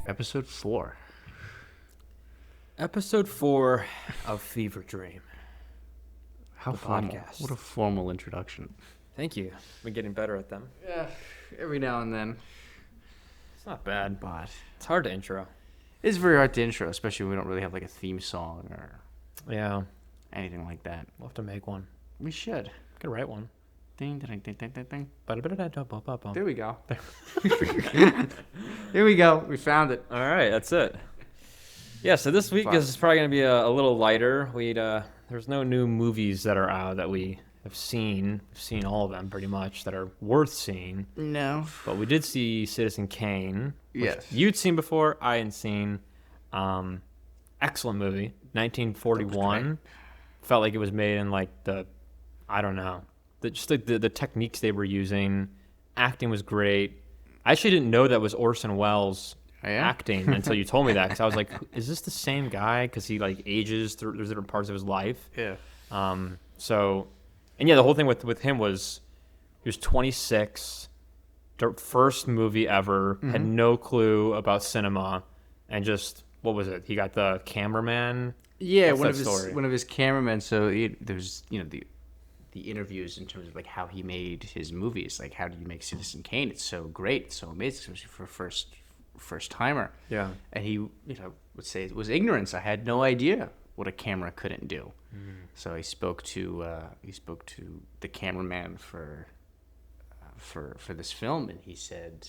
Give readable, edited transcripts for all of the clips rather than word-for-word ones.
Episode 4. Episode 4 of Fever Dream. How The formal. podcast. What a formal introduction. Thank you. We're getting better at them. Yeah, every now and then. It's not bad. But It's hard to intro. it's very hard to intro, especially when we don't really have like a theme song or Yeah. anything like that. We'll have to make one. We should. Could write one. Ding, ding, ding, ding, ding, ding. All There we go. Here we go. We found it. right, that's it. Yeah, so this week Fun. is probably going to be a little lighter. There's no new movies that are out that we have seen. We've seen all of them pretty much that are worth seeing. No. But we did see Citizen Kane. Which Yes. You'd seen before. I hadn't seen. Excellent movie. 1941. Felt like it was made in like I don't know. The techniques they were using. Acting was great. I actually didn't know that was Orson Welles Oh, yeah? acting until you told me that. Because I was like, is this the same guy? Because he like ages through different parts of his life. Yeah. And yeah, the whole thing with him was he was 26, first movie ever, had no clue about cinema, and just what was it? He got the cameraman. Yeah, What's that story? one of his cameramen. So there's the interviews in terms of like how he made his movies. Like, how do you make Citizen Kane? It's so great, it's so amazing, especially for a first timer. Yeah. And he would say it was ignorance. I had no idea what a camera couldn't do. So he spoke to the cameraman for this film, and he said,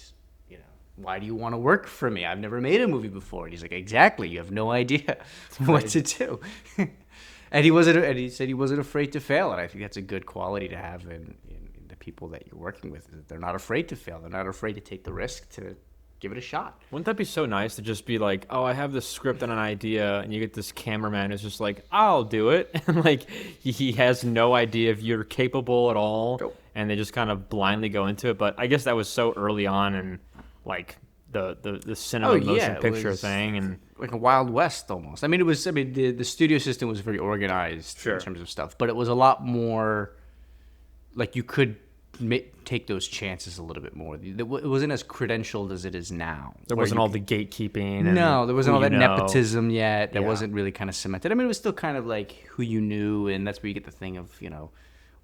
why do you want to work for me? I've never made a movie before. And he's like, exactly. You have no idea what to do. And he said he wasn't afraid to fail. And I think that's a good quality to have in the people that you're working with. Is that they're not afraid to fail. They're not afraid to take the risk to give it a shot. Wouldn't that be so nice to just be like, oh, I have this script and an idea, and you get this cameraman who's just like, I'll do it. And like, he has no idea if you're capable at all. Nope. And they just kind of blindly go into it. But I guess that was so early on in like the cinema motion it picture was thing. And like a Wild West almost. I mean, the studio system was very organized Sure. in terms of stuff, but it was a lot more like you could take those chances a little bit more. It wasn't as credentialed as it is now. there where wasn't you all the gatekeeping. And No, there wasn't who all that you know. nepotism yet. That Yeah. wasn't really kind of cemented. I mean, it was still kind of like who you knew, and that's where you get the thing of,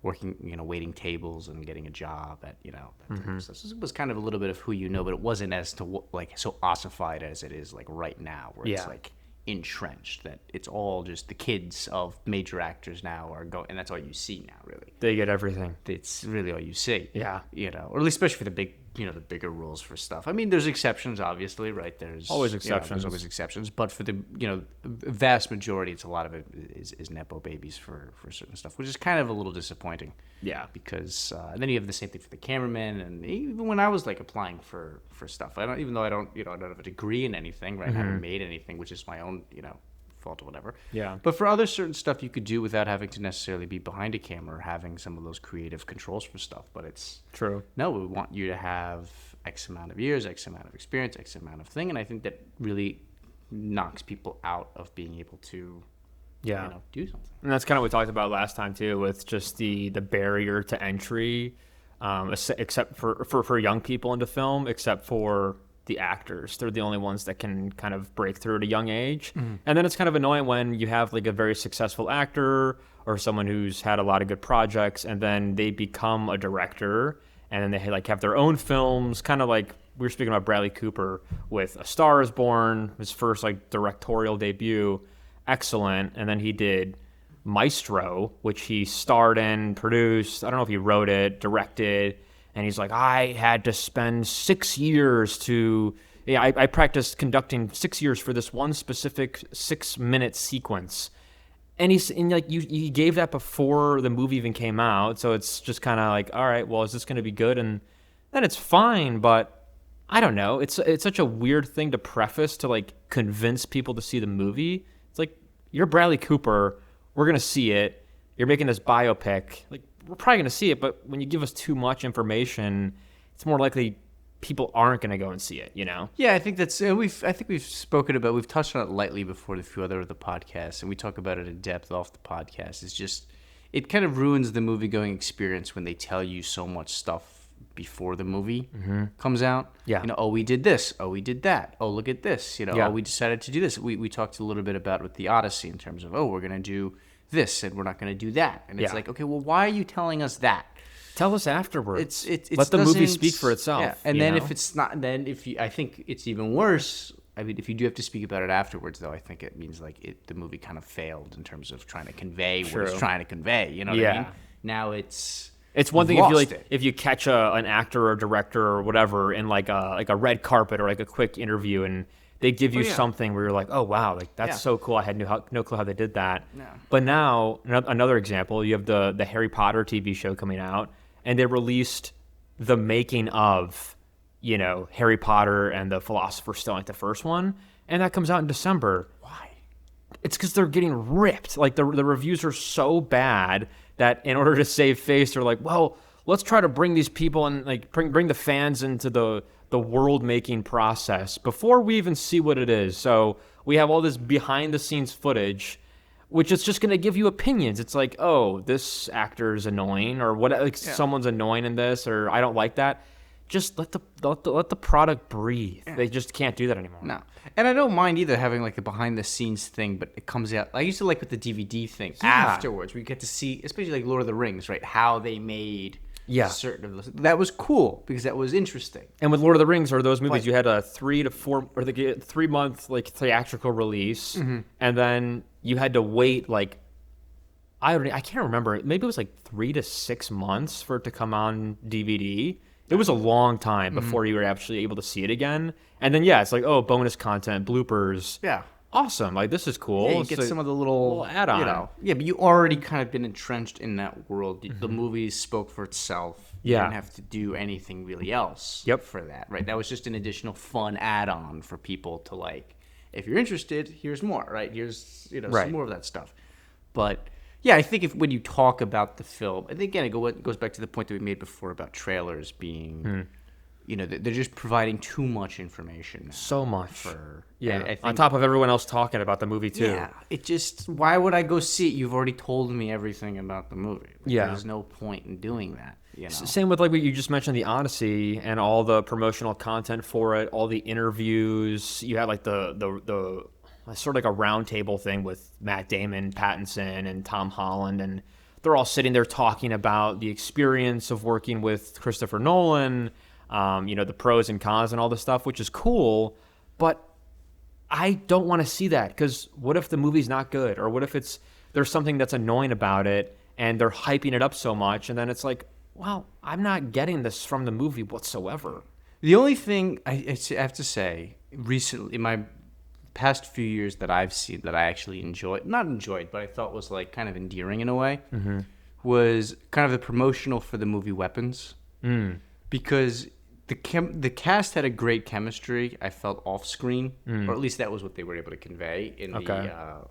working, waiting tables and getting a job at, that type of stuff. So it was kind of a little bit of who you know, but it wasn't as to like so ossified as it is like right now, where it's Yeah. like entrenched that it's all just the kids of major actors now are going, and that's all you see now, really. They get everything. It's really all you see. Yeah. Or at least especially for the big, the bigger roles for stuff. I mean, there's exceptions, obviously, right? There's Always there's exceptions. always exceptions, but for the vast majority, it's a lot of it is nepo babies for certain stuff, which is kind of a little disappointing. Yeah. Because and then you have the same thing for the cameraman, and even when I was like applying for stuff, I don't have a degree in anything, right? I haven't made anything, which is my own fault or whatever. Yeah. But for other certain stuff you could do without having to necessarily be behind a camera or having some of those creative controls for stuff. But it's True. no, we want you to have X amount of years, X amount of experience, X amount of thing, and I think that really knocks people out of being able to Yeah. do something. And that's kind of what we talked about last time too, with just the barrier to entry, except for young people into film, except for the actors. They're the only ones that can kind of break through at a young age. And then it's kind of annoying when you have like a very successful actor or someone who's had a lot of good projects, and then they become a director, and then they like have their own films, kind of like we were speaking about Bradley Cooper with A Star Is Born, his first like directorial debut. Excellent. And then he did Maestro, which he starred in, produced. I don't know if he wrote it, directed. And he's like, I had to spend 6 years I practiced conducting 6 years for this one specific 6-minute sequence. And you gave that before the movie even came out. So it's just kind of like, all right, well, is this going to be good? And then it's fine, but I don't know. It's such a weird thing to preface to like convince people to see the movie. It's like, you're Bradley Cooper. We're going to see it. You're making this biopic. Like, we're probably going to see it, but when you give us too much information, it's more likely people aren't going to go and see it, Yeah, I think that's we've touched on it lightly before in a few other of the podcasts, and we talk about it in depth off the podcast. It's just it kind of ruins the movie going experience when they tell you so much stuff before the movie comes out. Yeah. You know, oh, we did this. Oh, we did that. Oh, look at this. You know, Yeah. oh, we decided to do this. We talked a little bit about with the Odyssey in terms of, oh, we're going to do this and we're not going to do that. And it's Yeah. like, okay, well, why are you telling us that? Tell us afterwards. It Let the movie doesn't- speak for itself. Yeah. And you then know? if it's not, then if you, I think it's even worse. I mean, if you do have to speak about it afterwards, though, I think it means like the movie kind of failed in terms of trying to convey what it's True. trying to convey. You know what I Yeah. mean? Now it's It's one thing you've if you lost like it. if you catch an actor or director or whatever in like a red carpet or like a quick interview and they give you yeah. something where you're like, oh wow, like that's Yeah. so cool. I had no clue how they did that. Yeah. But now another example, you have the Harry Potter TV show coming out, and they released the making of, you know, Harry Potter and the Philosopher's Stone, like the first one, and that comes out in December. Why? It's because they're getting ripped. Like the reviews are so bad that in order to save face, they're like, well, let's try to bring these people and like bring the fans into the world making process before we even see what it is. So we have all this behind the scenes footage, which is just going to give you opinions. It's like, oh, this actor is annoying, or what? Like someone's annoying in this, or I don't like that. Just let the product breathe. They just can't do that anymore. No. And I don't mind either having like the behind the scenes thing, but it comes out. I used to like with the DVD thing afterwards, where you get to see, especially like Lord of the Rings, right? How they made certain of those. That was cool because that was interesting. And with Lord of the Rings or those movies, you had a 3 to 4 or the 3 month like theatrical release, and then you had to wait like I can't remember. Maybe it was like 3 to 6 months for it to come on DVD. It was a long time before you were actually able to see it again. And then it's like, oh, bonus content, bloopers. Yeah. Awesome. Like this is cool. Yeah, you It's get like some of the little add-on. You know, yeah, but you already kind of been entrenched in that world. The movies spoke for itself. You Yeah. didn't have to do anything really else for that, right? That was just an additional fun add-on for people to like. If you're interested, here's more, right? Here's Right. some more of that stuff. But yeah, I think if when you talk about the film, and again, it goes back to the point that we made before about trailers being, they're just providing too much information. Now so much. for Yeah. I think, On top of everyone else talking about the movie too. yeah, it just, why would I go see it? You've already told me everything about the movie. Like, Yeah. There's no point in doing that, you know? Same with like what you just mentioned, the Odyssey and all the promotional content for it, all the interviews. You had like the sort of like a round table thing with Matt Damon, Pattinson, and Tom Holland, and they're all sitting there talking about the experience of working with Christopher Nolan, the pros and cons and all this stuff, which is cool, but I don't want to see that because what if the movie's not good, or what if there's something that's annoying about it and they're hyping it up so much, and then it's like, well, I'm not getting this from the movie whatsoever. The only thing I have to say, recently, in my past few years that I've seen that I actually not enjoyed, but I thought was like kind of endearing in a way, was kind of the promotional for the movie Weapons. Because the cast had a great chemistry, I felt off screen, or at least that was what they were able to convey in the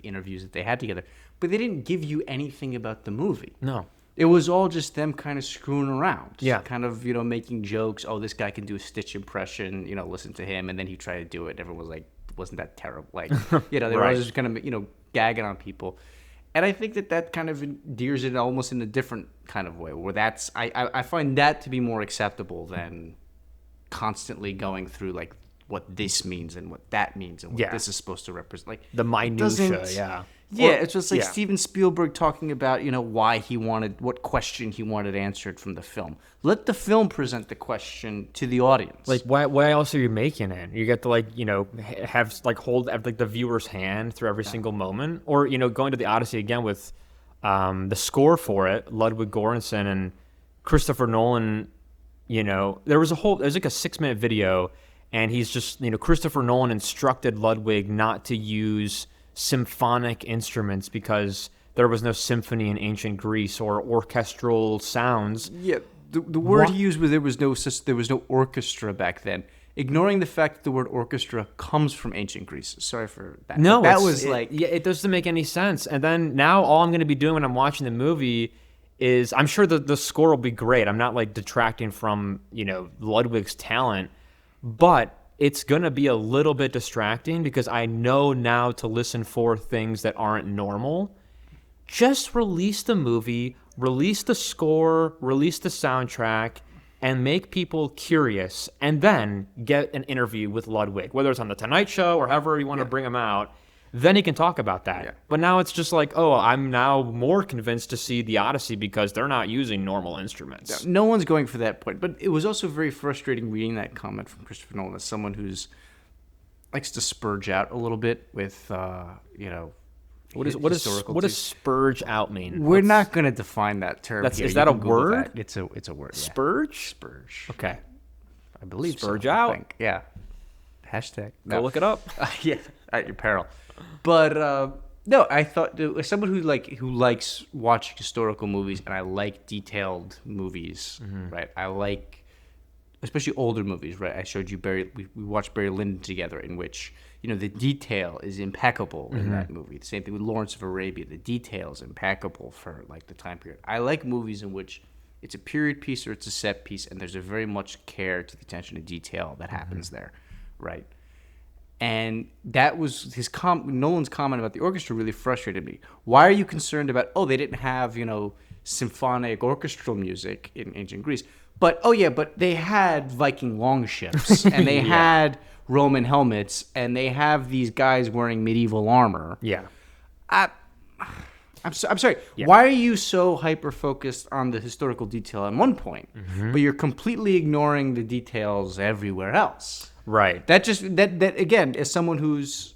interviews that they had together. But they didn't give you anything about the movie. No. It was all just them kind of screwing around. Yeah. Kind of, making jokes. Oh, this guy can do a Stitch impression, listen to him. And then he tried to do it. And everyone was like, wasn't that terrible? Like, they were Right. always just kind of, gagging on people. And I think that kind of endears it almost in a different kind of way, where I find that to be more acceptable than constantly going through, like, what this means and what that means and what this is supposed to represent. Like, The minutia, yeah. Yeah, Or- it's just like yeah. Steven Spielberg talking about, what question he wanted answered from the film. Let the film present the question to the audience. Like, why else are you making it? You get to hold like the viewer's hand through every single moment, or going to the Odyssey again with the score for it, Ludwig Göransson and Christopher Nolan. There's like a 6-minute video, and he's just Christopher Nolan instructed Ludwig not to use symphonic instruments because there was no symphony in ancient Greece or orchestral sounds. yeah, the word he used was there was no orchestra back then. Ignoring the fact that the word orchestra comes from ancient Greece. Sorry for that. No, that was like it doesn't make any sense. And then now all I'm going to be doing when I'm watching the movie is, I'm sure the score will be great. I'm not like detracting from Ludwig's talent, but it's going to be a little bit distracting because I know now to listen for things that aren't normal. Just release the movie release the score, release the soundtrack, and make people curious, and then get an interview with Ludwig, whether it's on the Tonight Show or however you want to bring him out. Then he can talk about that. Yeah. But now it's just like, oh, I'm now more convinced to see the Odyssey because they're not using normal instruments. No one's going for that point. But it was also very frustrating reading that comment from Christopher Nolan as someone who's likes to spurge out a little bit with, What historical does taste. spurge out mean? We're not going to define that term. That's- here. is You that a can Google word? that. It's a word. Yeah. Spurge? Spurge. Okay. I believe Spurge so, out. I think. Yeah. Hashtag. Go look it up. Yeah, at your peril. But no, I thought as someone who likes watching historical movies, and I like detailed movies, right? I like especially older movies, right? I showed you we watched Barry Lyndon together, in which the detail is impeccable in that movie. The same thing with Lawrence of Arabia. The detail is impeccable for like the time period. I like movies in which it's a period piece or it's a set piece, and there's a very much care to the attention to detail that happens there, right? And that was Nolan's comment about the orchestra really frustrated me. Why are you concerned about, they didn't have, symphonic orchestral music in ancient Greece? But, but they had Viking longships, and they had Roman helmets, and they have these guys wearing medieval armor. Yeah. I'm sorry. Yeah. Why are you so hyper-focused on the historical detail at one point, but you're completely ignoring the details everywhere else? Right. That again, as someone who's,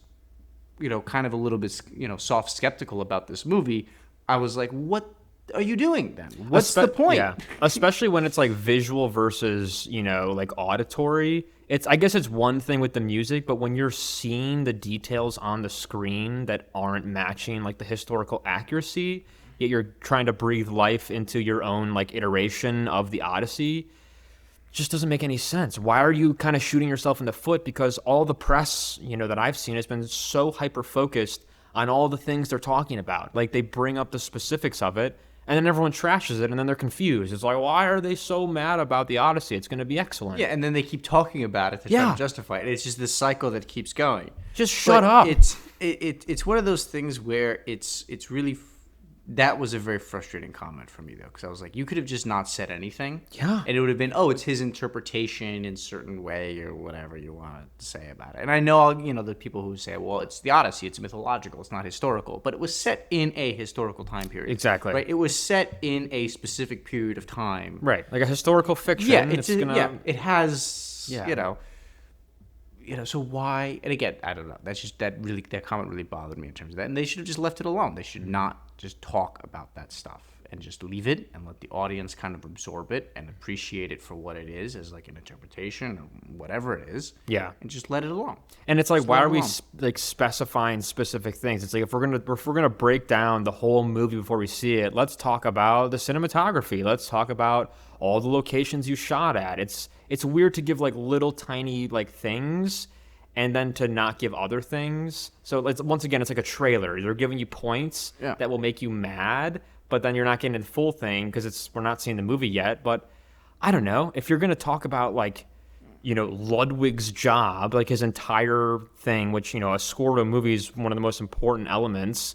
kind of a little bit, soft skeptical about this movie, I was like, what are you doing then? What's the point? Yeah. Especially when it's like visual versus, like auditory. I guess it's one thing with the music, but when you're seeing the details on the screen that aren't matching like the historical accuracy, yet you're trying to breathe life into your own like iteration of the Odyssey, just doesn't make any sense. Why are you kind of shooting yourself in the foot? Because all the press, that I've seen has been so hyper-focused on all the things they're talking about. Like, they bring up the specifics of it, and then everyone trashes it, and then they're confused. It's like, why are they so mad about the Odyssey? It's going to be excellent. Yeah, and then they keep talking about it to try to justify it. It's just this cycle that keeps going. Just shut up. It's one of those things where it's really... That was a very frustrating comment for me, though, because I was like, you could have just not said anything. Yeah. And it would have been, it's his interpretation in a certain way or whatever you want to say about it. And I know, the people who say, well, it's the Odyssey, it's mythological, it's not historical. But it was set in a historical time period. Exactly. Right? It was set in a specific period of time. Right. Like a historical fiction. Yeah, it has, so why? And again, I don't know. That comment really bothered me in terms of that. And they should have just left it alone. They should not just talk about that stuff and just leave it and let the audience kind of absorb it and appreciate it for what it is, as like an interpretation or whatever it is. Yeah. And just let it alone. And it's like, why are we specifying specific things? It's like, if we're gonna break down the whole movie before we see it, let's talk about the cinematography. Let's talk about all the locations you shot at. It's weird to give like little tiny like things and then to not give other things. So once again, it's like a trailer. They're giving you points that will make you mad, but then you're not getting the full thing because we're not seeing the movie yet. But I don't know, if you're going to talk about like, Ludwig's job, like his entire thing, which, a score to a movie is one of the most important elements,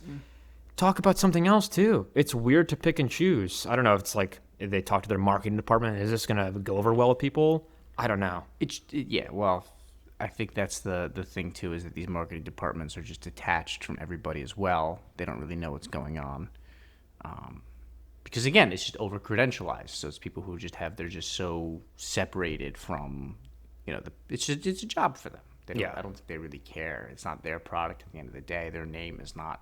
talk about something else too. It's weird to pick and choose. I don't know if it's like, if they talk to their marketing department, is this going to go over well with people? I don't know. Well, I think that's the thing too, is that these marketing departments are just detached from everybody as well. They don't really know what's going on, because again, it's just over credentialized. So it's people who they're just so separated from, it's a job for them. I don't think they really care. It's not their product at the end of the day. Their name is not,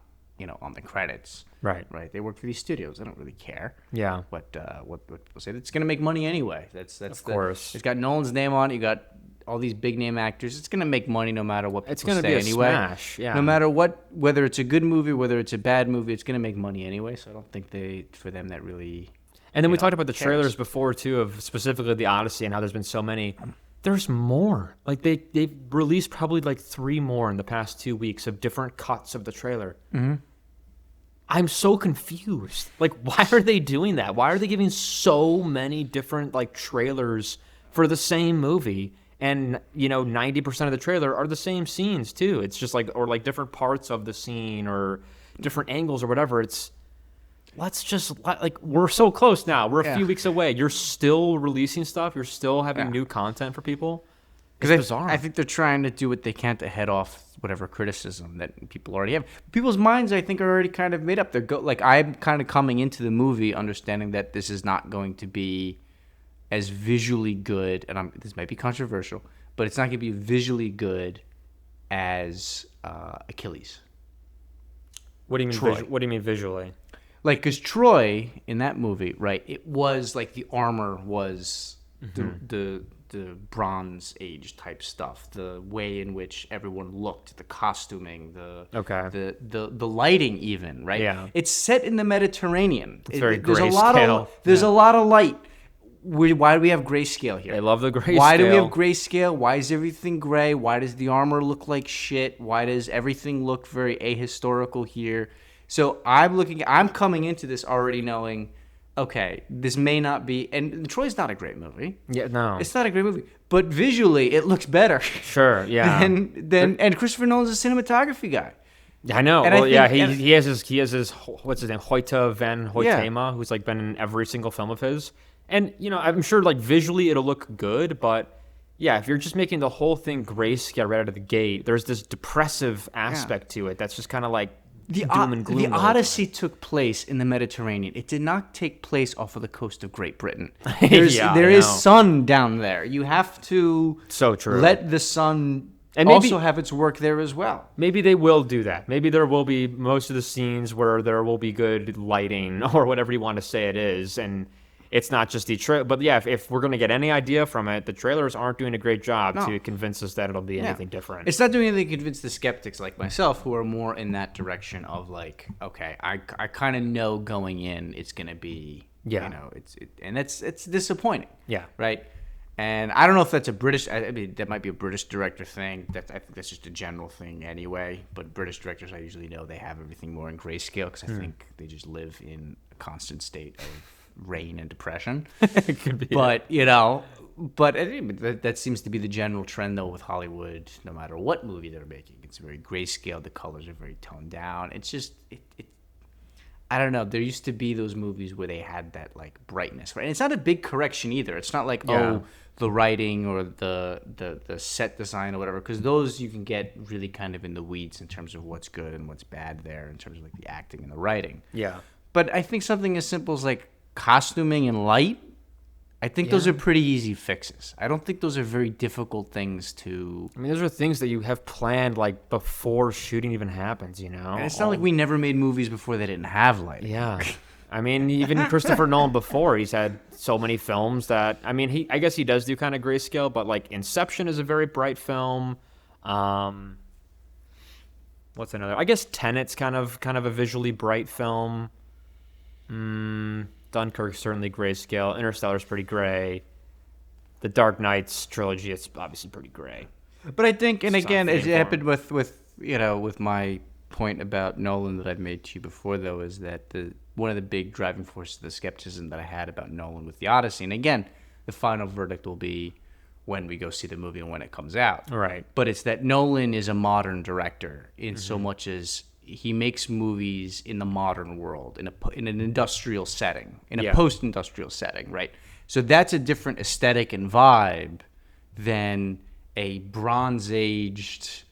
on the credits. Right. They work for these studios. They don't really care. Yeah. What people say. It's going to make money anyway. That's of course. It's got Nolan's name on it. You got all these big name actors. It's going to make money no matter what people it's gonna say be a anyway. Smash. Yeah. No matter whether it's a good movie, whether it's a bad movie, it's going to make money anyway. So I don't think that really. And then we talked about the trailers before too, of specifically the Odyssey and how there's been so many. There's more. Like they've released probably like 3 more in the past 2 weeks of different cuts of the trailer. Mm-hmm. I'm so confused. Like, why are they doing that? Why are they giving so many different like trailers for the same movie? And 90% of the trailer are the same scenes too. It's just like, or like different parts of the scene or different angles or whatever. let's just like we're so close now. We're a Yeah. few weeks away. You're still releasing stuff. You're still having Yeah. new content for people. It's Because bizarre. I think they're trying to do what they can to head off whatever criticism that people already have. People's minds, I think, are already kind of made up. I'm kind of coming into the movie understanding that this is not going to be as visually good, and this might be controversial, but it's not going to be visually good as Achilles. What do you mean? Troy. What do you mean visually? Like, because Troy in that movie, right? It was like the armor was the Bronze Age type stuff, the way in which everyone looked, the costuming, the lighting, even, right? Yeah. It's set in the Mediterranean. It's very there's a lot grayscale. of there's a lot of light. Why do we have grayscale here? I love the grayscale. Why do we have grayscale? Why is everything gray? Why does the armor look like shit? Why does everything look very ahistorical here? So I'm coming into this already knowing, okay, this may not be, and Troy's not a great movie. Yeah, no. It's not a great movie, but visually it looks better. Sure, yeah. And Christopher Nolan's a cinematography guy. I know. And I Well, yeah, think- he has his what's his name, Hoyte van Hoytema, who's like been in every single film of his. And I'm sure like visually it'll look good, but yeah, if you're just making the whole thing grayscale right out of the gate, there's this depressive aspect to it that's just kind of like doom and gloom. The all time. Odyssey took place in the Mediterranean. It did not take place off of the coast of Great Britain. There is sun down there. You have to So true. let the sun And maybe- also have its work there as well. Maybe they will do that. Maybe there will be most of the scenes where there will be good lighting or whatever you want to say it is, and it's not just the trailer. But yeah, if we're going to get any idea from it, the trailers aren't doing a great job No. to convince us that it'll be anything different. It's not doing anything to convince the skeptics like myself who are more in that direction of like, okay, I kind of know going in it's going to be, Yeah. and it's disappointing. Yeah. Right. And I don't know if that's a British. I mean, that might be a British director thing. I think that's just a general thing anyway. But British directors, I usually know they have everything more in grayscale because I think they just live in a constant state of rain and depression. It could be. But that seems to be the general trend though with Hollywood. No matter what movie they're making, it's very grayscale. The colors are very toned down. It's just I don't know. There used to be those movies where they had that like brightness, right? And it's not a big correction either. It's not like the writing or the set design or whatever, because those you can get really kind of in the weeds in terms of what's good and what's bad there in terms of like the acting and the writing. Yeah. But I think something as simple as like costuming and light, I think those are pretty easy fixes. I don't think those are very difficult things to. I mean, those are things that you have planned like before shooting even happens, you know? And it's not like we never made movies before that didn't have lighting. Yeah. I mean, even Christopher Nolan before, he's had so many films that, I mean, I guess he does do kind of grayscale, but like Inception is a very bright film. What's another? I guess Tenet's kind of a visually bright film. Dunkirk's certainly grayscale. Interstellar's pretty gray. The Dark Knight's trilogy is obviously pretty gray. But I think, and It's not again, it fitting for happened with my point about Nolan that I've made to you before, though, is that one of the big driving forces of the skepticism that I had about Nolan with the Odyssey, and again, the final verdict will be when we go see the movie and when it comes out. Right. But it's that Nolan is a modern director in so much as he makes movies in the modern world, in an industrial setting, in a post-industrial setting, right? So that's a different aesthetic and vibe than a Bronze-aged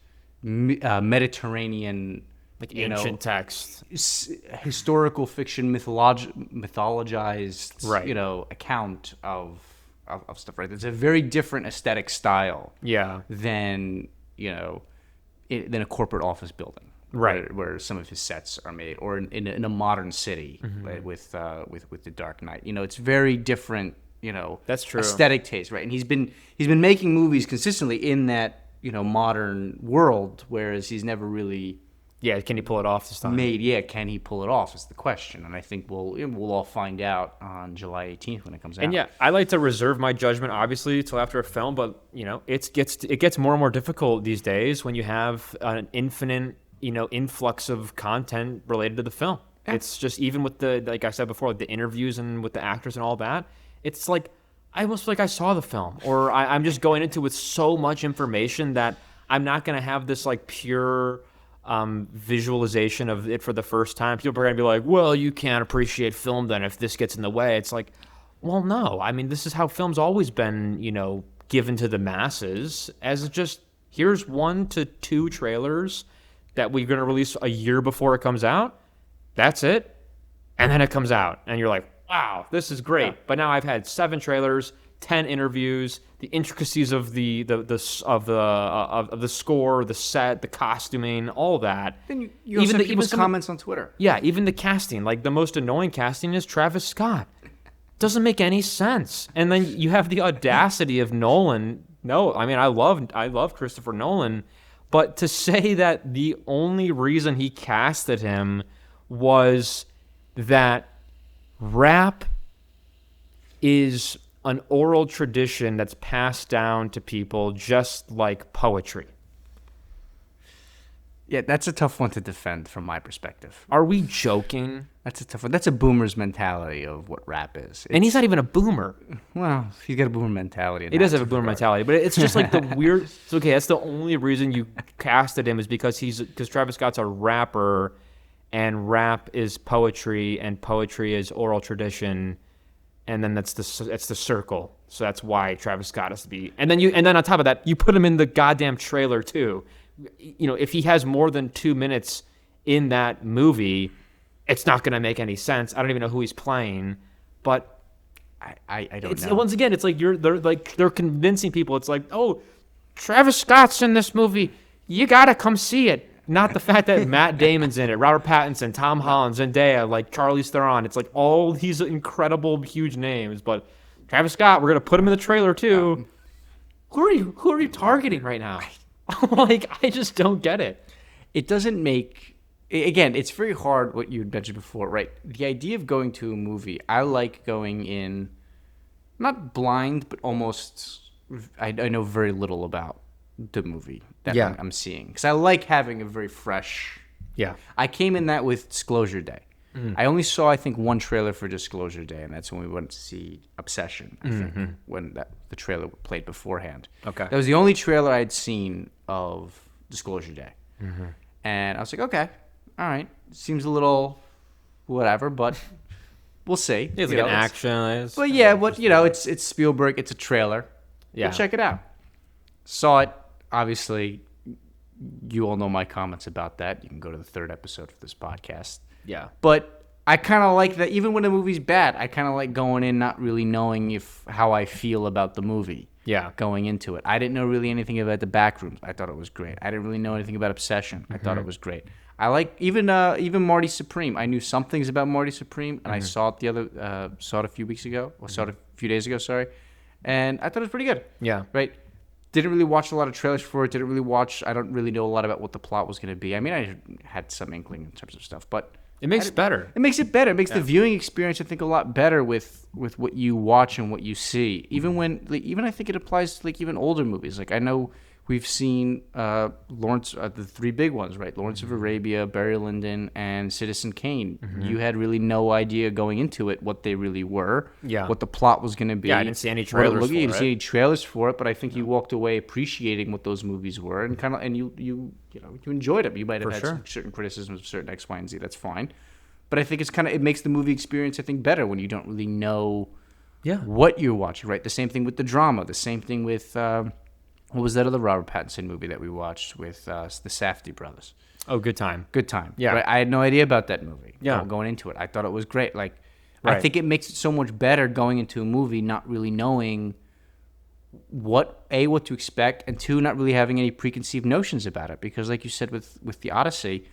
Mediterranean, Like ancient text. historical fiction, mythologized, Right. account of stuff. Right? It's a very different aesthetic style Yeah. than than a corporate office building. Right. Where some of his sets are made, or in a modern city, right, with the Dark Knight. It's very different. That's true. Aesthetic taste, right? And he's been making movies consistently in that modern world, whereas he's never really Yeah, can he pull it off this time? made. Yeah, can he pull it off? Is the question, and I think we'll all find out on July 18th when it comes out. And yeah, I like to reserve my judgment, obviously, till after a film. But it gets more and more difficult these days when you have an infinite, influx of content related to the film. Yeah. It's just even with like I said before, like the interviews and with the actors and all that. It's like I almost feel like I saw the film, or I'm just going into it with so much information that I'm not gonna have this like pure visualization of it for the first time, people are going to be like, well, you can't appreciate film then if this gets in the way. It's like, well, no. I mean, this is how film's always been, given to the masses as just here's 1 to 2 trailers that we're going to release a year before it comes out. That's it. And then it comes out and you're like, wow, this is great. Yeah. But now I've had 7 trailers, 10 interviews, the intricacies of the score, the set, the costuming, all that. Then you also have people's comments on Twitter. Yeah, even the casting. Like, the most annoying casting is Travis Scott. Doesn't make any sense. And then you have the audacity of Nolan. No, I mean, I love Christopher Nolan, but to say that the only reason he casted him was that rap is an oral tradition that's passed down to people just like poetry. Yeah, that's a tough one to defend from my perspective. Are we joking? That's a tough one. That's a boomer's mentality of what rap is. And he's not even a boomer. Well, he's got a boomer mentality. He does have a boomer mentality, but it's just like the weird. It's okay, that's the only reason you casted him is because Travis Scott's a rapper, and rap is poetry, and poetry is oral tradition, and then that's the circle. So that's why Travis Scott has to be. And then on top of that, you put him in the goddamn trailer too. If he has more than 2 minutes in that movie, it's not going to make any sense. I don't even know who he's playing, but I don't know. Once again, it's like they're convincing people. It's like, oh, Travis Scott's in this movie. You gotta come see it. Not the fact that Matt Damon's in it, Robert Pattinson, Tom Holland, Zendaya, like Charlize Theron. It's like all these incredible, huge names. But Travis Scott, we're gonna put him in the trailer too. Who are you targeting right now? Like, I just don't get it. It doesn't make. Again, it's very hard what you had mentioned before, right? The idea of going to a movie, I like going in, not blind, but almost. I know very little about the movie that I'm seeing, because I like having a very fresh. Yeah. I came in that with Disclosure Day. I only saw, I think, one trailer for Disclosure Day, and that's when we went to see Obsession, I think, when the trailer played beforehand. Okay. That was the only trailer I'd seen of Disclosure Day. And I was like, okay, all right. Seems a little whatever, but we'll see. It's like an action. But yeah, it's Spielberg. It's a trailer. Yeah. We'll check it out. Saw it. Obviously, you all know my comments about that. You can go to the 3rd episode of this podcast. Yeah. But I kind of like that. Even when the movie's bad, I kind of like going in not really knowing how I feel about the movie. Yeah. Going into it. I didn't know really anything about The Backrooms. I thought it was great. I didn't really know anything about Obsession. I thought it was great. I like even Marty Supreme. I knew some things about Marty Supreme, and I saw it saw it a few weeks ago, or saw it a few days ago, sorry. And I thought it was pretty good. Yeah. Right? Didn't really watch a lot of trailers for it. I don't really know a lot about what the plot was going to be. I mean, I had some inkling in terms of stuff, but it makes it better. It makes it better. It makes the viewing experience, I think, a lot better with what you watch and what you see. Even I think it applies to even older movies. Like, I know we've seen Lawrence, the 3 big ones, right? Lawrence of Arabia, Barry Lyndon, and Citizen Kane. You had really no idea going into it what they really were, what the plot was going to be. Yeah, I didn't see any trailers for it. You didn't see any trailers for it, but I think you walked away appreciating what those movies were, and you enjoyed them. You might have had certain criticisms of certain X, Y, and Z. That's fine, but I think it makes the movie experience, I think, better when you don't really know what you're watching. Right, the same thing with the drama. The same thing with. What was that other Robert Pattinson movie that we watched with the Safdie brothers? Oh, Good Time. Good Time. Yeah. Right? I had no idea about that movie. Yeah. Going into it, I thought it was great. Like, I think it makes it so much better going into a movie not really knowing what to expect, and 2, not really having any preconceived notions about it. Because, like you said with the Odyssey,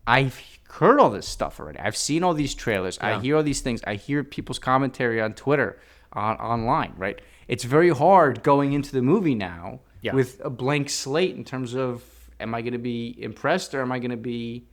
I've heard all this stuff already. I've seen all these trailers. Yeah. I hear all these things. I hear people's commentary on Twitter, online. Right? It's very hard going into the movie now. Yeah. With a blank slate in terms of, am I going to be impressed or am I going to be,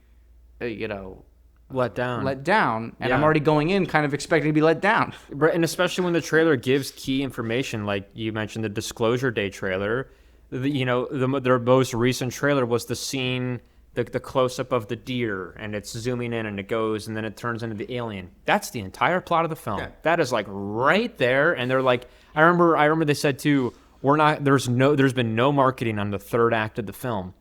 let down? And I'm already going in kind of expecting to be let down. Right, and especially when the trailer gives key information, like you mentioned the Disclosure Day trailer. Their most recent trailer was the scene, the close-up of the deer, and it's zooming in and it goes, and then it turns into the alien. That's the entire plot of the film. Yeah. That is like right there, and they're like, I remember they said too, there's been no marketing on the 3rd act of the film.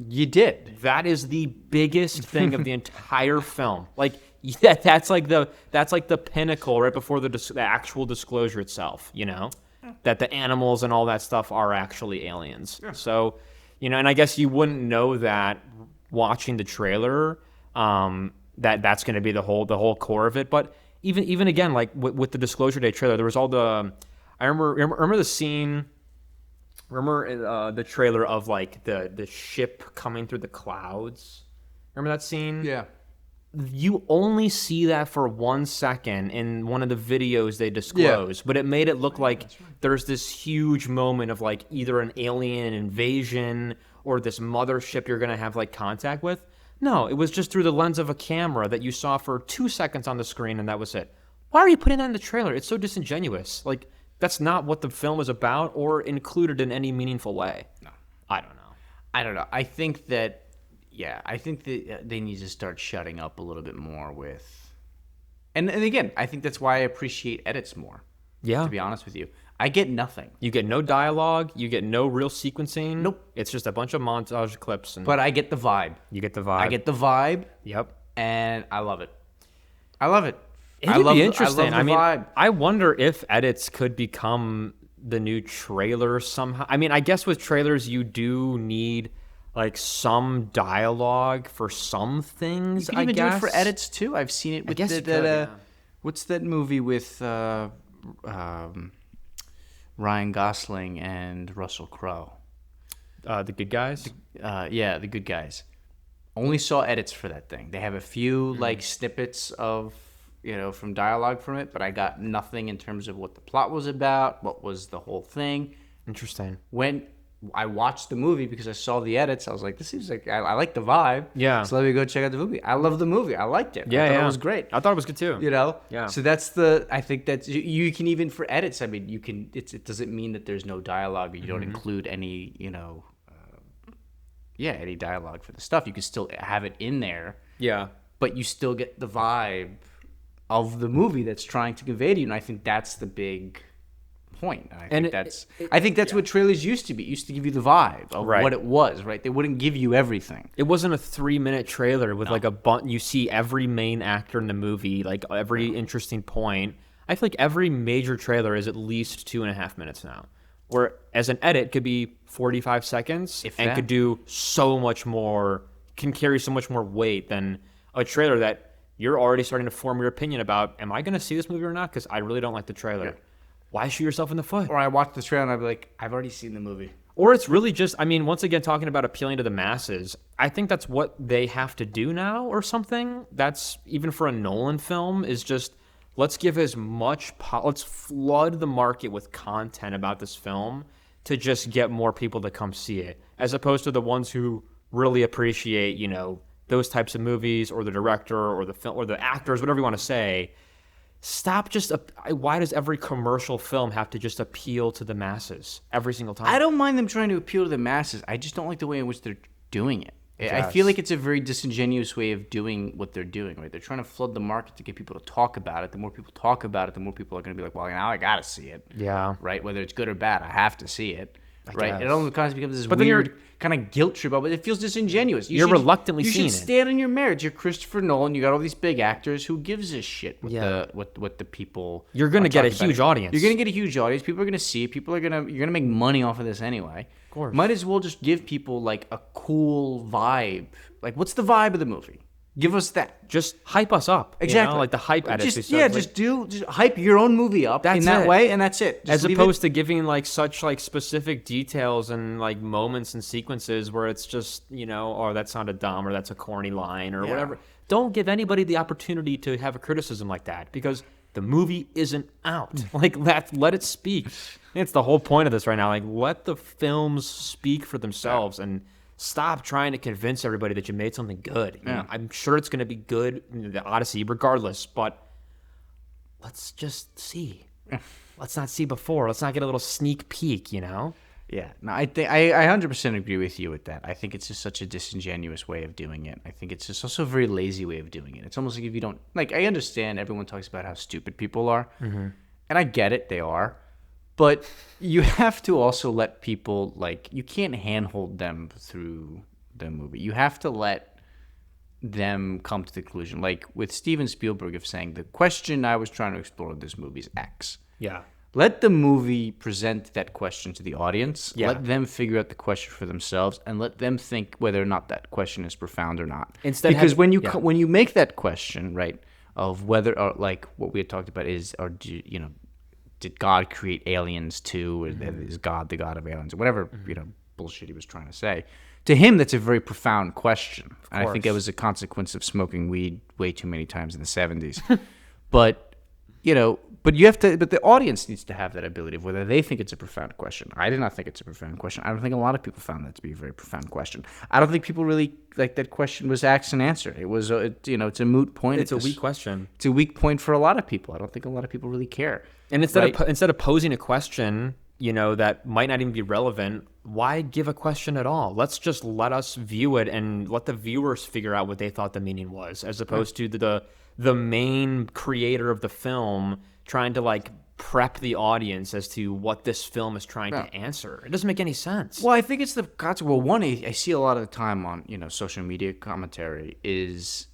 You did. That is the biggest thing of the entire film. Like that's like the pinnacle right before the actual disclosure itself. That the animals and all that stuff are actually aliens. Yeah. So, and I guess you wouldn't know that watching the trailer. That's going to be the whole core of it. But even again, like with the Disclosure Day trailer, there was all the. I remember the scene. Remember the trailer of like the ship coming through the clouds? Remember that scene? Yeah. You only see that for 1 second in one of the videos they disclose, but it made it look like there's this huge moment of like either an alien invasion or this mothership you're going to have like contact with. No, it was just through the lens of a camera that you saw for 2 seconds on the screen, and that was it. Why are you putting that in the trailer? It's so disingenuous. Like, that's not what the film is about or included in any meaningful way. No. I don't know. I think that they need to start shutting up a little bit more with... And again, I think that's why I appreciate edits more. Yeah. To be honest with you. I get nothing. You get no dialogue. You get no real sequencing. Nope. It's just a bunch of montage clips. But I get the vibe. You get the vibe. I get the vibe. Yep. And I love it. I love it. It'd be interesting. I love the vibe. I wonder if edits could become the new trailer somehow. I mean, I guess with trailers, you do need like some dialogue for some things. You can even do it for edits too. I've seen it with what's that movie with Ryan Gosling and Russell Crowe? The Good Guys? Yeah, The Good Guys. Only saw edits for that thing. They have a few like snippets of, from dialogue from it, but I got nothing in terms of what the plot was about, what was the whole thing. Interesting. When I watched the movie because I saw the edits, I was like, this seems like, I like the vibe. Yeah. So let me go check out the movie. I love the movie. I liked it. Yeah, I thought it was great. I thought it was good too. Yeah. So I think that's, you can even for edits, I mean, it doesn't mean that there's no dialogue or you don't include any, any dialogue for the stuff. You can still have it in there. Yeah. But you still get the vibe of the movie that's trying to convey to you. And I think that's the big point. And I think that's what trailers used to be. It used to give you the vibe of what it was, right? They wouldn't give you everything. It wasn't a 3-minute trailer with like a bunch. You see every main actor in the movie, like every interesting point. I feel like every major trailer is at least 2.5 minutes now. Where as an edit could be 45 seconds and could do so much more, can carry so much more weight than a trailer that you're already starting to form your opinion about. Am I going to see this movie or not? Because I really don't like the trailer. Yeah. Why shoot yourself in the foot? Or I watch the trailer and I'd be like, I've already seen the movie. Or it's really just, I mean, once again, talking about appealing to the masses, I think that's what they have to do now or something. That's, even for a Nolan film, is just, let's give as much, let's flood the market with content about this film to just get more people to come see it, as opposed to the ones who really appreciate, those types of movies, or the director or the film or the actors, whatever you want to say. Stop why does every commercial film have to just appeal to the masses every single time? I don't mind them trying to appeal to the masses. I just don't like the way in which they're doing it. Yes. I feel like it's a very disingenuous way of doing what they're doing, right? They're trying to flood the market to get people to talk about it. The more people talk about it, the more people are going to be like, well, now I got to see it. Yeah. Right? Whether it's good or bad, I have to see it. Right? Guess. It all becomes this weird kind of guilt trip, but it feels disingenuous. You're reluctantly seeing it. You should stand on your merits. You're Christopher Nolan. You got all these big actors. Who gives a shit what the people? You're going to get a huge audience. You're going to get a huge audience. People are going to see it. You're going to make money off of this anyway. Of course. Might as well just give people like a cool vibe. Like, what's the vibe of the movie? Give us that. Just hype us up. Exactly. Like the hype edits. Just hype your own movie up in that way, and that's it. As opposed to giving like such like specific details and like moments and sequences where it's just, or that sounded dumb, or that's a corny line, or whatever. Don't give anybody the opportunity to have a criticism like that, because the movie isn't out. Like, let it speak. It's the whole point of this right now. Like, let the films speak for themselves and stop trying to convince everybody that you made something good. I'm sure it's going to be good, the Odyssey, regardless, but let's just see. Let's not see before. Let's not get a little sneak peek, Yeah. No, I 100% agree with you with that. I think it's just such a disingenuous way of doing it. I think it's just also a very lazy way of doing it. It's almost like if you don't... Like, I understand everyone talks about how stupid people are, and I get it, they are. But you have to also let people, like, you can't handhold them through the movie. You have to let them come to the conclusion. Like with Steven Spielberg of saying, the question I was trying to explore with this movie is X. Yeah. Let the movie present that question to the audience. Yeah. Let them figure out the question for themselves, and let them think whether or not that question is profound or not. Because when you make that question, right, of whether or like what we had talked about is, or do you know, did God create aliens too? Or is God the God of aliens? Or whatever bullshit he was trying to say. To him, that's a very profound question, and I think it was a consequence of smoking weed way too many times in the 70s. But you have to. But the audience needs to have that ability of whether they think it's a profound question. I did not think it's a profound question. I don't think a lot of people found that to be a very profound question. I don't think people really like that question was asked and answered. It was, it's a moot point. It's a weak question. It's a weak point for a lot of people. I don't think a lot of people really care. And instead of posing a question, that might not even be relevant, why give a question at all? Let's just let us view it and let the viewers figure out what they thought the meaning was, as opposed to the main creator of the film trying to like prep the audience as to what this film is trying to answer. It doesn't make any sense. Well, I think it's the concept. Well, one, I see a lot of the time on social media commentary is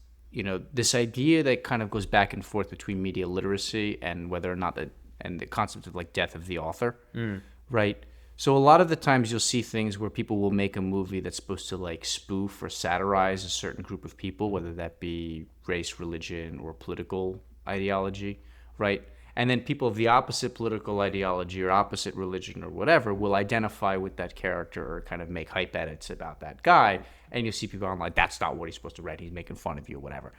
this idea that kind of goes back and forth between media literacy and whether or not that, and the concept of like death of the author, right? So a lot of the times you'll see things where people will make a movie that's supposed to like spoof or satirize a certain group of people, whether that be race, religion, or political ideology, right? And then people of the opposite political ideology or opposite religion or whatever will identify with that character or kind of make hype edits about that guy. And you'll see people online, that's not what he's supposed to write. He's making fun of you or whatever.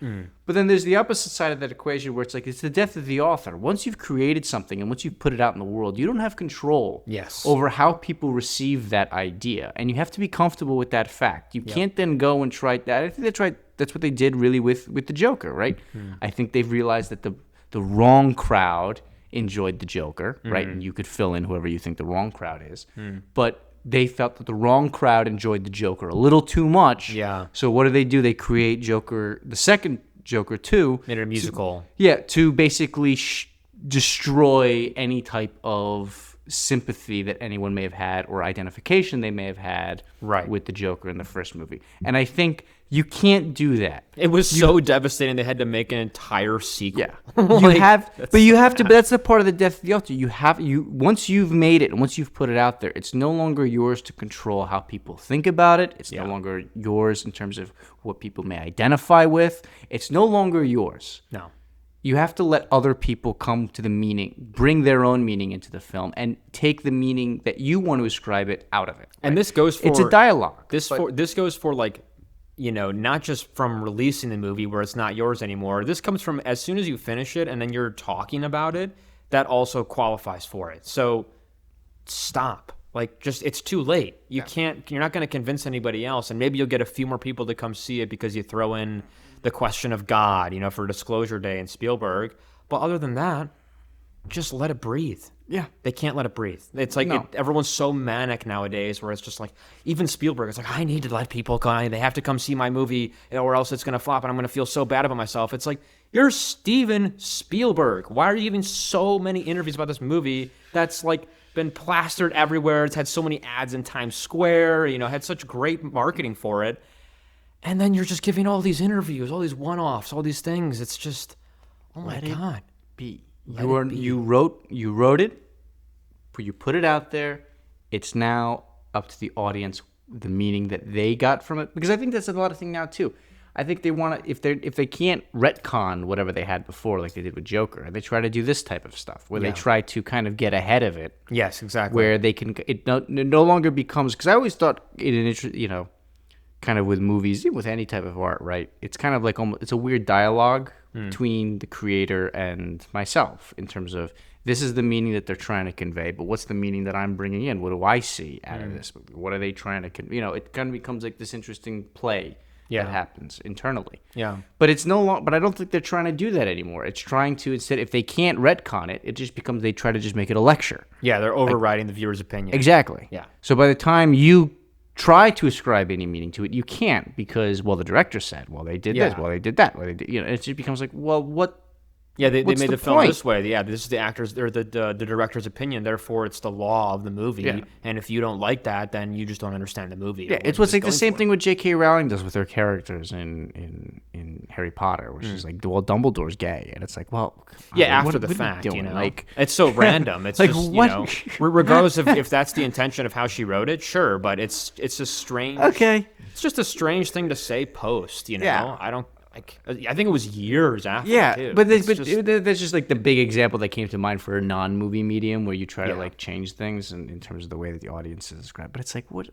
But then there's the opposite side of that equation where it's like, it's the death of the author. Once you've created something and once you've put it out in the world, you don't have control over how people receive that idea. And you have to be comfortable with that fact. You can't then go and try that. I think that's right. That's what they did really with the Joker, right? I think they've realized that the wrong crowd enjoyed the Joker, right? And you could fill in whoever you think the wrong crowd is. But they felt that the wrong crowd enjoyed the Joker a little too much. Yeah. So what do? They create Joker, the second Joker 2. Made it a musical. To basically destroy any type of sympathy that anyone may have had or identification they may have had with the Joker in the first movie. And I think you can't do that. It was so devastating they had to make an entire sequel. Yeah. But that's the part of the death of the author. Once you've made it and once you've put it out there, it's no longer yours to control how people think about it. It's no longer yours in terms of what people may identify with. It's no longer yours. No. You have to let other people come to the meaning, bring their own meaning into the film, and take the meaning that you want to ascribe it out of it. Right? And this goes for... It's a dialogue. This goes for like, not just from releasing the movie where it's not yours anymore. This comes from as soon as you finish it and then you're talking about it, that also qualifies for it. So stop. Like, just, it's too late. You're not going to convince anybody else. And maybe you'll get a few more people to come see it because you throw in the question of God, for Disclosure Day and Spielberg. But other than that, just let it breathe. Yeah. They can't let it breathe. It's like everyone's so manic nowadays where it's just like, even Spielberg, it's like, I need to let people come. They have to come see my movie or else it's going to flop and I'm going to feel so bad about myself. It's like, you're Steven Spielberg. Why are you giving so many interviews about this movie that's like been plastered everywhere? It's had so many ads in Times Square, had such great marketing for it. And then you're just giving all these interviews, all these one-offs, all these things. It's just, oh my God. You wrote it, you put it out there. It's now up to the audience the meaning that they got from it. Because I think that's a lot of thing now too. I think they want to, if they can't retcon whatever they had before, like they did with Joker, they try to do this type of stuff where they try to kind of get ahead of it. Yes, exactly. Where they can, it no longer becomes, because I always thought kind of with movies, with any type of art, right? It's kind of like it's a weird dialogue between the creator and myself in terms of this is the meaning that they're trying to convey, but what's the meaning that I'm bringing in? What do I see out of this movie? What are they trying to it kind of becomes like this interesting play that happens internally. Yeah. But it's no longer, but I don't think they're trying to do that anymore. It's trying to, instead, if they can't retcon it, it just becomes, they try to just make it a lecture. Yeah, they're overriding the viewer's opinion. Exactly. Yeah. So by the time you try to ascribe any meaning to it, you can't, because, the director said, they did this, they did that, they did, it just becomes like, what Yeah, they What's made the the film point? this way. Yeah, this is the actors or the director's opinion. Therefore, it's the law of the movie. Yeah. And if you don't like that, then you just don't understand the movie. Yeah, it's what's like the same thing with J.K. Rowling does with her characters in Harry Potter, where she's like, well, Dumbledore's gay, and it's like, well, Yeah, what- after the what are fact, doing? like it's so random. It's Like, just what? regardless of if that's the intention of how she wrote it, sure, but it's a strange. Okay. It's just a strange thing to say post. Yeah. I don't like. I think it was years after. Yeah, too. but It's that's just like the big example that came to mind for a non-movie medium where you try to Yeah. like change things in terms of the way that the audience is described. But it's like, what?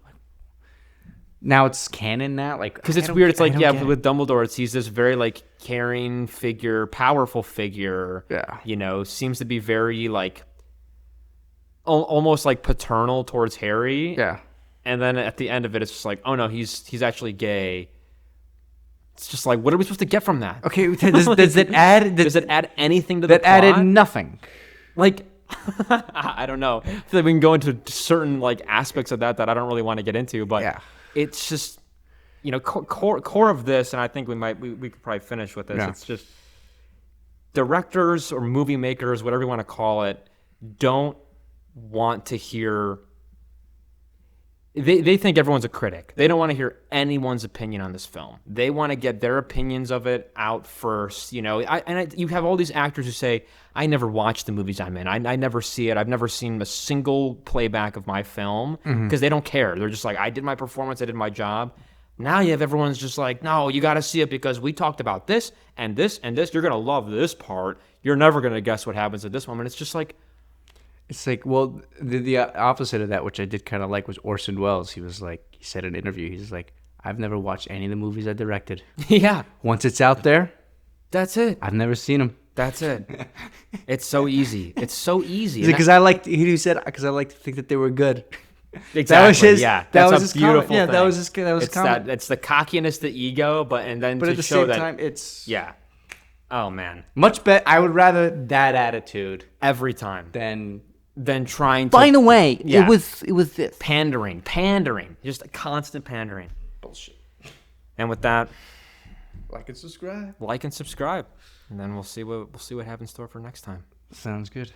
Now it's canon now, like because I it's don't- weird. It's I like don't yeah, get it. with Dumbledore, he's this very like caring figure, powerful figure. Yeah. Seems to be very like almost like paternal towards Harry. Yeah. And then at the end of it, it's just like, oh no, he's actually gay. It's just like, what are we supposed to get from that? Okay, does it add? Does it add anything to the that plot? added nothing? Like, I don't know. I feel like we can go into certain like aspects of that I don't really want to get into, but Yeah. it's just, core of this, and I think we could probably finish with this. Yeah. It's just directors or movie makers, whatever you want to call it, don't want to hear. They think everyone's a critic. They don't want to hear anyone's opinion on this film. They want to get their opinions of it out first. You have all these actors who say, I never watch the movies I'm in. I never see it. I've never seen a single playback of my film because they don't care. They're just like, I did my performance. I did my job. Now you have everyone's just like, no, you got to see it because we talked about this and this and this. You're going to love this part. You're never going to guess what happens at this moment. It's just like, It's like, well, the opposite of that, which I did kind of like, was Orson Welles. He said in an interview, he's like, I've never watched any of the movies I directed. yeah, Once it's out there, that's it. I've never seen them. That's it. It's so easy. It's so easy. Because I like to think that they were good. Exactly. That was his. Yeah, that that's was a his beautiful comment. Yeah, thing. that was his. That was It's comment. it's the cockiness, the ego, but But to at the show same that. time, it's Yeah. Oh man. much better. I would rather that attitude Every time. than Trying to. By the way, Yeah. it was this pandering. Just a constant pandering. bullshit. And with that, Like and subscribe. like and subscribe, and then we'll see what happens to it for next time. Sounds good.